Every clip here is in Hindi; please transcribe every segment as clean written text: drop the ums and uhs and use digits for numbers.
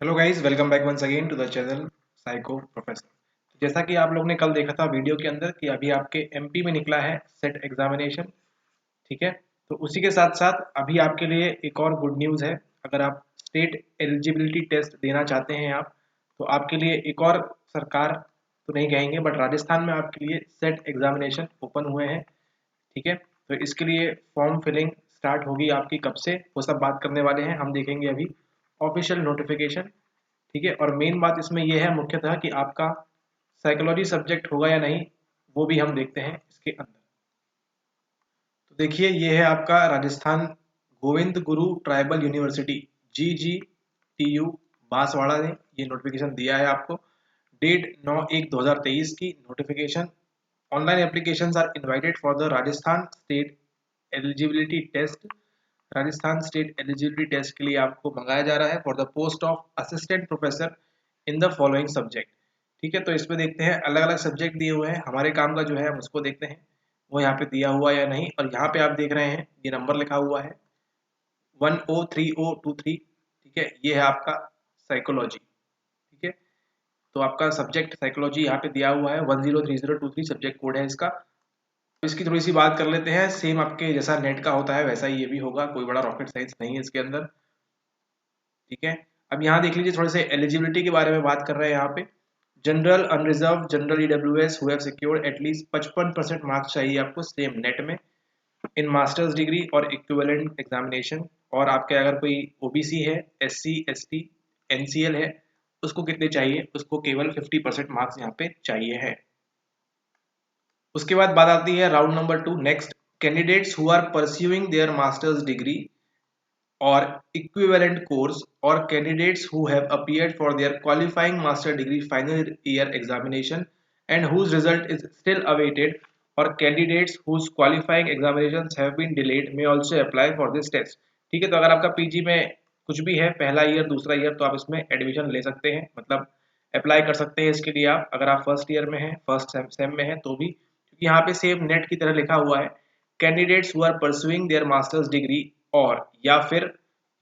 Hello guys, welcome back once again to the channel psycho professor. जैसा कि आप लोग ने कल देखा था वीडियो के अंदर कि अभी आपके एमपी में निकला है सेट एग्जामिनेशन। ठीक है, तो उसी के साथ साथ अभी आपके लिए एक और गुड न्यूज़ है। अगर आप स्टेट एलिजिबिलिटी टेस्ट देना चाहते हैं आप, तो आपके लिए एक और सरकार तो नहीं कहेंगे बट राजस्थान में आपके लिए सेट एग्जामिनेशन ओपन हुए हैं। ठीक है, तो इसके लिए फॉर्म फिलिंग स्टार्ट होगी आपकी कब से, वो सब बात करने वाले हैं, हम देखेंगे अभी ऑफिशियल नोटिफिकेशन। ठीक है, और मेन बात इसमें यह है मुख्यतः कि आपका साइकोलॉजी सब्जेक्ट होगा या नहीं, वो भी हम देखते हैं इसके अंदर। तो देखिए, ये है आपका Rajasthan Govind Guru tribal university GGTU Banswara ने ये नोटिफिकेशन दिया है आपको। डेट 9/1/2023 की notification. Online applications are invited for the Rajasthan state eligibility test. Rajasthan state eligibility test के लिए आपको मंगाया जा रहा है for the post of assistant professor in the following subject. ठीक है, तो इसमें देखते हैं अलग अलग सब्जेक्ट दिए हुए हैं, हमारे काम का जो है हम उसको देखते हैं वो यहाँ पे दिया हुआ या नहीं। और यहाँ पे आप देख रहे हैं ये नंबर लिखा हुआ है 103023। ठीक है, ये है आपका साइकोलॉजी। ठीक है, तो आपका सब्जेक्ट साइकोलॉजी यहाँ पे दिया हुआ है, 103023 सब्जेक्ट कोड है इसका। तो इसकी थोड़ी सी बात कर लेते हैं। सेम आपके जैसा नेट का होता है वैसा ही ये भी होगा, कोई बड़ा रॉकेट साइंस नहीं है इसके अंदर। ठीक है, अब यहाँ देख लीजिए, थोड़े से एलिजिबिलिटी के बारे में बात कर रहे हैं यहाँ पे। General unreserve general EWS who have secured at least 55% marks चाहिए आपको सेम नेट में इन मास्टर्स डिग्री और इक्विवेलेंट एग्जामिनेशन। और आपके अगर कोई ओबीसी है, एससी एसटी एनसीएल है, उसको कितने चाहिए? उसको केवल 50% मार्क्स यहाँ पे चाहिए है। उसके बाद बात आती है round number 2। Next, candidates who are pursuing their master's degree or equivalent course or candidates who have appeared for their qualifying master degree final year examination and whose result is still awaited, or candidates whose qualifying examinations have been delayed may also apply for this test। ठीक है, तो अगर आपका पीजी में कुछ भी है, पहला ईयर दूसरा ईयर, तो आप इसमें एडमिशन ले सकते हैं, मतलब अप्लाई कर सकते हैं इसके लिए आप। अगर आप फर्स्ट ईयर में हैं, फर्स्ट सेम में हैं तो भी, क्योंकि यहाँ पे सेम नेट की तरह लिखा हुआ है candidates who are pursuing their master's degree, और या फिर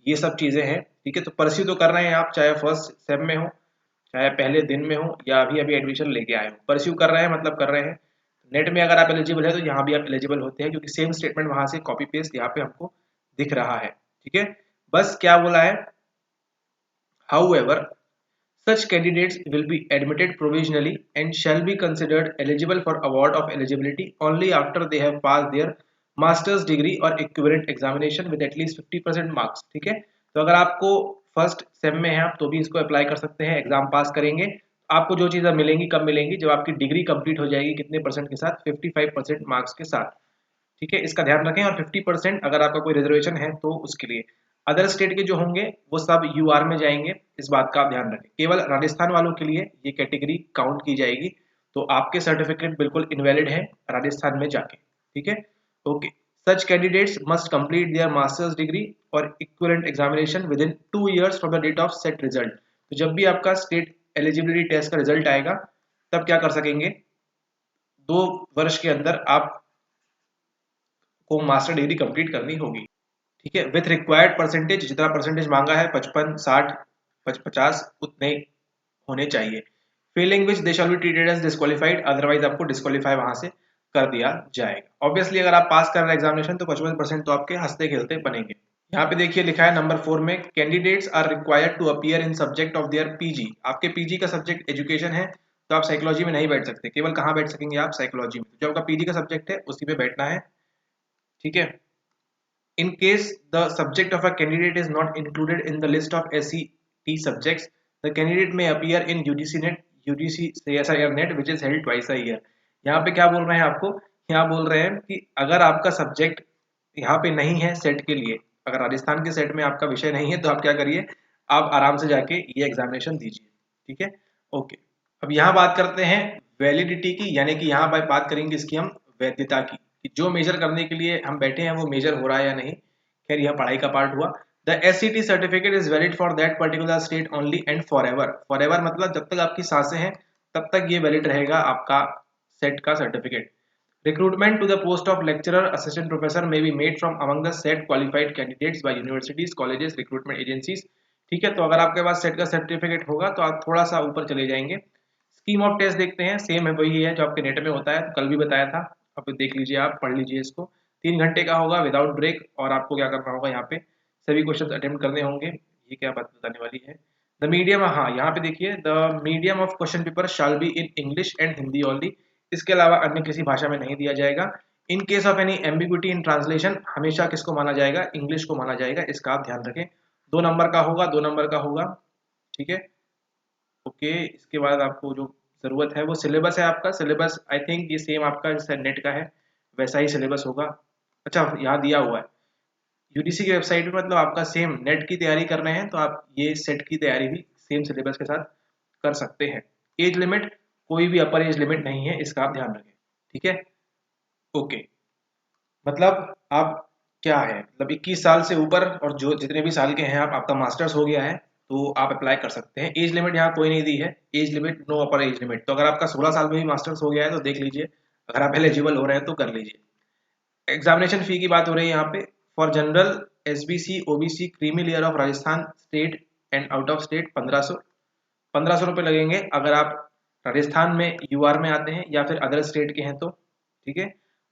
ये सब चीजें हैं। ठीक है, तो परस्यू तो कर रहे हैं आप, चाहे फर्स्ट सेम में हो, चाहे पहले दिन में हो, या अभी अभी एडमिशन लेके आए हो, परस्यू कर रहे हैं मतलब कर रहे हैं। नेट में अगर आप एलिजिबल है तो यहाँ भी आप एलिजिबल होते हैं, क्योंकि सेम स्टेटमेंट वहां से कॉपी पेस्ट यहाँ पे हमको दिख रहा है। ठीक है, बस क्या बोला है, However, such candidates will be admitted provisionally and shall be considered eligible for award of eligibility only after they have passed their master's degree or equivalent examination with at least 50% marks। ठीक है, तो अगर आपको फर्स्ट सेम में है आप तो भी इसको अप्लाई कर सकते हैं, एग्जाम पास करेंगे। आपको जो चीज़ें मिलेंगी कब मिलेंगी? जब आपकी डिग्री कंप्लीट हो जाएगी, कितने परसेंट के साथ? 55% मार्क्स के साथ। ठीक है, इसका ध्यान रखें। और 50% अगर आपका कोई रिजर्वेशन है तो उसके लिए। अदर स्टेट के जो होंगे वो सब यूआर में जाएंगे, इस बात का आप ध्यान रखें। केवल राजस्थान वालों के लिए ये कैटेगरी काउंट की जाएगी, तो आपके सर्टिफिकेट बिल्कुल इनवैलिड है राजस्थान में जाके। ठीक है, okay. Such candidates must complete their master's degree और equivalent examination within 2 years from the date of SET result. तो जब भी आपका स्टेट एलिजिबिलिटी टेस्ट का रिजल्ट आएगा तब क्या कर सकेंगे, 2 वर्ष के अंदर आप को मास्टर डिग्री कंप्लीट करनी होगी। ठीक है, विथ रिक्वायर्ड परसेंटेज, जितना परसेंटेज मांगा है 55 60 50 उतने होने चाहिए। Failing which they shall be treated as disqualified, otherwise आपको डिस्क्वालीफाई वहां से कर दिया जाएगा। ऑब्वियसली अगर आप पास कर रहे हैं एग्जामिनेशन तो 55% तो आपके हंसते खेलते बनेंगे। यहाँ पे देखिए लिखा है नंबर 4 में, candidates are required to appear in subject of their PG. आपके पीजी का सब्जेक्ट एजुकेशन है तो आप साइकोलॉजी में नहीं बैठ सकते, केवल कहाँ बैठ सकेंगे आप? साइकोलॉजी में। जो आपका पीजी का सब्जेक्ट है उसी में बैठना है। ठीक है, in case the subject of a candidate is not included in the list of SET subjects, the candidate may appear in UGC NET, UGC CSIR NET which is held twice a year। यहाँ पे क्या बोल रहे हैं आपको? यहाँ बोल रहे हैं कि अगर आपका सब्जेक्ट यहाँ पे नहीं है सेट के लिए, अगर राजस्थान के सेट में आपका विषय नहीं है तो आप क्या करिए, आप आराम से जाके ये एग्जामिनेशन दीजिए। ठीक है, ओके। अब यहाँ बात करते हैं वैलिडिटी की, यानी कि यहाँ बात करेंगे इसकी हम वैधता की, कि जो मेजर करने के लिए हम बैठे हैं वो मेजर हो रहा है या नहीं। खैर यह पढ़ाई का पार्ट हुआ। The SCT certificate is valid for that particular state only and for ever. For ever मतलब जब तक आपकी सांसें हैं तब तक ये वैलिड रहेगा आपका सेट का certificate. Recruitment to the post of lecturer assistant professor may be made from among the said qualified candidates by universities, colleges, recruitment agencies ठीक है, तो अगर आपके पास सेट का सर्टिफिकेट होगा तो आप थोड़ा सा ऊपर चले जाएंगे। स्कीम ऑफ टेस्ट देखते हैं, सेम है, वही है जो आपके नेट में होता है, तो कल भी बताया था। अब देख लीजिए, आप पढ़ लीजिए इसको। 3 घंटे का होगा विदाउट ब्रेक, और आपको क्या करना होगा, यहाँ पे सभी क्वेश्चन अटेम्प्ट करने होंगे। ये क्या बात बताने वाली है। द मीडियम, हाँ यहाँ पे देखिए, the medium of question paper shall be in English and Hindi only. इसके अलावा अन्य किसी भाषा में नहीं दिया जाएगा। In case of any ambiguity in translation, हमेशा किसको माना जाएगा, इंग्लिश को माना जाएगा, इसका आप ध्यान रखें। 2 नंबर का होगा, 2 नंबर का होगा। ठीक है, ओके। इसके बाद आपको जो ज़रूरत है वो सिलेबस है आपका। सिलेबस आई थिंक ये सेम आपका जैसा नेट का है वैसा ही सिलेबस होगा। अच्छा, यहाँ दिया हुआ है यूजीसी की वेबसाइट पे, मतलब आपका सेम नेट की तैयारी कर रहे हैं तो आप ये सेट की तैयारी भी सेम सिलेबस के साथ कर सकते हैं। एज लिमिट, कोई भी अपर एज लिमिट नहीं है, इसका आप ध्यान रखें। ठीक है, ओके। मतलब आप क्या है, मतलब 21 साल से ऊपर और जो जितने भी साल के हैं आप, आपका मास्टर्स हो गया है तो आप अप्लाई कर सकते हैं। एज लिमिट यहाँ कोई नहीं दी है, age limit no upper age limit. तो अगर आपका 16 साल में भी मास्टर्स हो गया है तो देख लीजिए, अगर आप एलिजिबल हो रहे हैं तो कर लीजिए। एग्जामिनेशन फी की बात हो रही है यहाँ पे। For general, SBC, OBC, creamy layer of Rajasthan state and out of state 1500 रुपये लगेंगे अगर आप राजस्थान में यूआर में आते हैं या फिर अदर स्टेट के हैं तो। ठीक है,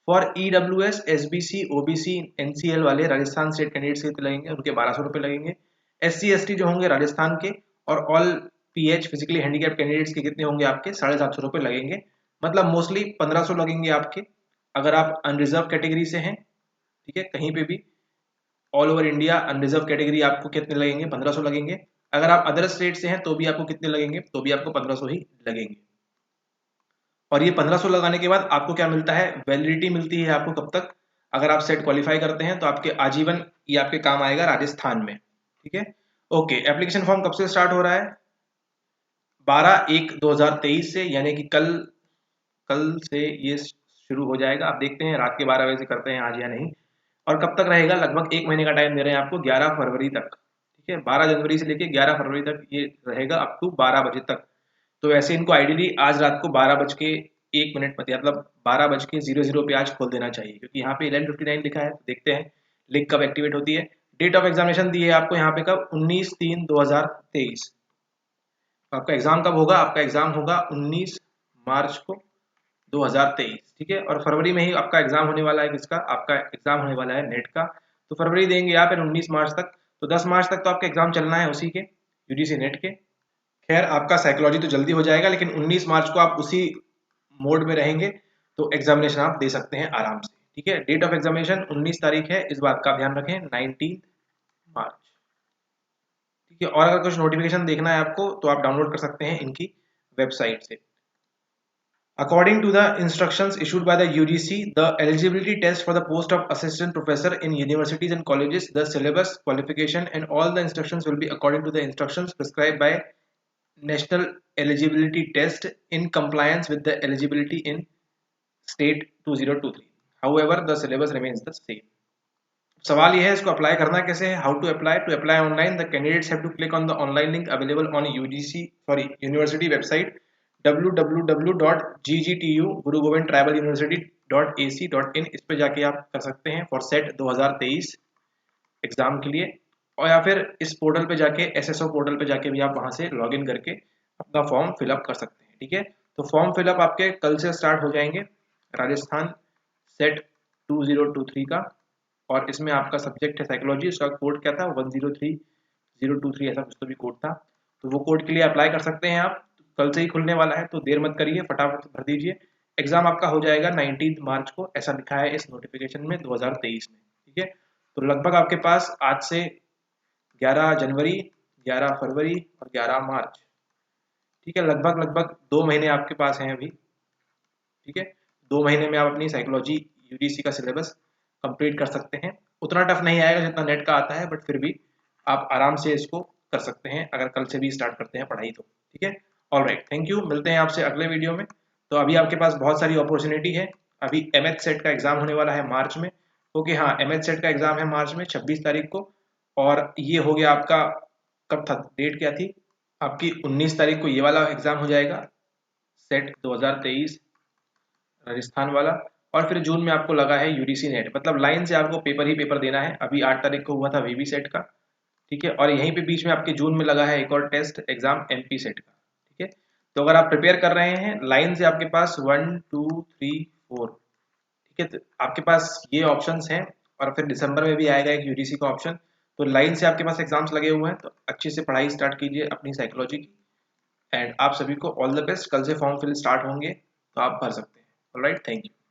for EWS, SBC, OBC, NCL वाले राजस्थान स्टेट कैंडिडेट्स के कितने लगेंगे, उनके 1200 रुपये लगेंगे। एससी एसटी जो होंगे राजस्थान के, और all pH physically handicap candidates के कितने होंगे, आपके 750 रुपये लगेंगे। मतलब मोस्टली 1500 लगेंगे आपके अगर आप अनरिजर्व कैटेगरी से हैं। ठीक है, कहीं पे भी all over India unreserve category आपको कितने लगेंगे, 1500 लगेंगे। अगर आप अदर स्टेट से हैं तो भी आपको कितने लगेंगे, तो भी आपको 1500 ही लगेंगे। और ये 1500 लगाने के बाद आपको क्या मिलता है, वैलिडिटी मिलती है आपको कब तक, अगर आप सेट क्वालिफाई करते हैं तो आपके आजीवन ये आपके काम आएगा राजस्थान में। ठीक है, ओके। एप्लीकेशन फॉर्म कब से स्टार्ट हो रहा है, 12/1/2023 से, यानी कि कल कल से ये शुरू हो जाएगा। आप देखते हैं रात के 12 बजे से करते हैं आज या नहीं। और कब तक रहेगा, लगभग 1 महीने का टाइम दे रहे हैं आपको, 11 फरवरी तक। ठीक है, 12 जनवरी से लेके 11 फरवरी तक ये रहेगा, अप टू 12 बजे तक। तो वैसे इनको आइडियली आज रात को 12 बज के 1 मिनट पर, मतलब 12:00 पे आज खोल देना चाहिए, क्योंकि यहाँ पे 11:59 लिखा है। देखते हैं लिंक कब एक्टिवेट होती है। डेट ऑफ एग्जामिनेशन दी है आपको यहाँ पे कब, 19/3/2023। आपका एग्जाम कब होगा, आपका एग्जाम होगा 19 मार्च को 2023। ठीक है, और फरवरी में ही आपका एग्जाम होने वाला है, किसका, आपका एग्जाम होने वाला है नेट का। तो फरवरी देंगे आप, फिर 19 मार्च तक। तो 10 मार्च तक तो आपका एग्जाम चलना है उसी के, यूजीसी नेट के। खैर आपका साइकोलॉजी तो जल्दी हो जाएगा, लेकिन 19 मार्च को आप उसी मोड में रहेंगे तो एग्जामिनेशन आप दे सकते हैं आराम से। ठीक है, डेट ऑफ एग्जामिनेशन 19 तारीख है, इस बात का ध्यान रखें, 19 मार्च। ठीक है, और अगर कुछ नोटिफिकेशन देखना है आपको तो आप डाउनलोड कर सकते हैं इनकी वेबसाइट से। According to the instructions issued by the UGC, the eligibility test for the post of assistant professor in universities and colleges, the syllabus, qualification, and all the instructions will be according to the instructions prescribed by National Eligibility Test in compliance with the eligibility in State 2023. However, the syllabus remains the same. सवाल यह है इसको अप्लाई करना कैसे है, how to apply. To apply online, the candidates have to click on the online link available on university website www.ggtu Guru Govind tribal यूनिवर्सिटी.ac.in। इस पे जाके आप कर सकते हैं फॉर सेट 2023 एग्जाम के लिए, और या फिर इस पोर्टल पे जाके, एसएसओ पोर्टल पे जाके भी आप वहां से लॉगिन करके अपना फॉर्म फिलअप कर सकते हैं। ठीक है, तो फॉर्म फिलअप आपके कल से स्टार्ट हो जाएंगे, राजस्थान सेट 2023 का। और इसमें आपका सब्जेक्ट है साइकोलॉजी, उसका कोड क्या था, 103023, ऐसा कुछ तो भी कोड था। तो वो कोड के लिए अप्लाई कर सकते हैं आप, कल से ही खुलने वाला है, तो देर मत करिए, फटाफट भर दीजिए। एग्जाम आपका हो जाएगा 19 मार्च को, ऐसा लिखा है इस नोटिफिकेशन में 2023 में। ठीक है, तो लगभग आपके पास आज से 11 जनवरी, 11 फरवरी और 11 मार्च, ठीक है, लगभग लगभग 2 महीने आपके पास हैं अभी। ठीक है, 2 महीने में आप अपनी साइकोलॉजी यूजीसी का सिलेबस कंप्लीट कर सकते हैं। उतना टफ नहीं आएगा जितना नेट का आता है, बट फिर भी आप आराम से इसको कर सकते हैं अगर कल से भी स्टार्ट करते हैं पढ़ाई तो। ठीक है, ऑल राइट, थैंक यू, मिलते हैं आपसे अगले वीडियो में। तो अभी आपके पास बहुत सारी अपॉर्चुनिटी है। अभी एमएच सेट का एग्जाम होने वाला है मार्च में। ओके, हाँ, एमएच सेट का एग्जाम है मार्च में 26 तारीख को। और ये हो गया आपका, कब था, डेट क्या थी आपकी, 19 तारीख को ये वाला एग्जाम हो जाएगा, सेट 2023 राजस्थान वाला। और फिर जून में आपको लगा है यूडीसी नेट, मतलब लाइन से आपको पेपर ही पेपर देना है। अभी 8 तारीख को हुआ था वीवी सेट का, ठीक है। और यहीं पे बीच में आपके जून में लगा है एक और टेस्ट एग्जाम एमपी सेट का, ठीक है। तो अगर आप प्रिपेयर कर रहे हैं लाइन से आपके पास 1 2 3 4, ठीक है, तो आपके पास ये ऑप्शंस हैं। और फिर दिसंबर में भी आएगा एक यूजीसी का ऑप्शन। तो लाइन से आपके पास एग्जाम्स लगे हुए हैं, तो अच्छे से पढ़ाई स्टार्ट कीजिए अपनी साइकोलॉजी की। एंड आप सभी को ऑल द बेस्ट। कल से फॉर्म फिल स्टार्ट होंगे, तो आप भर सकते हैं। Alright, thank you.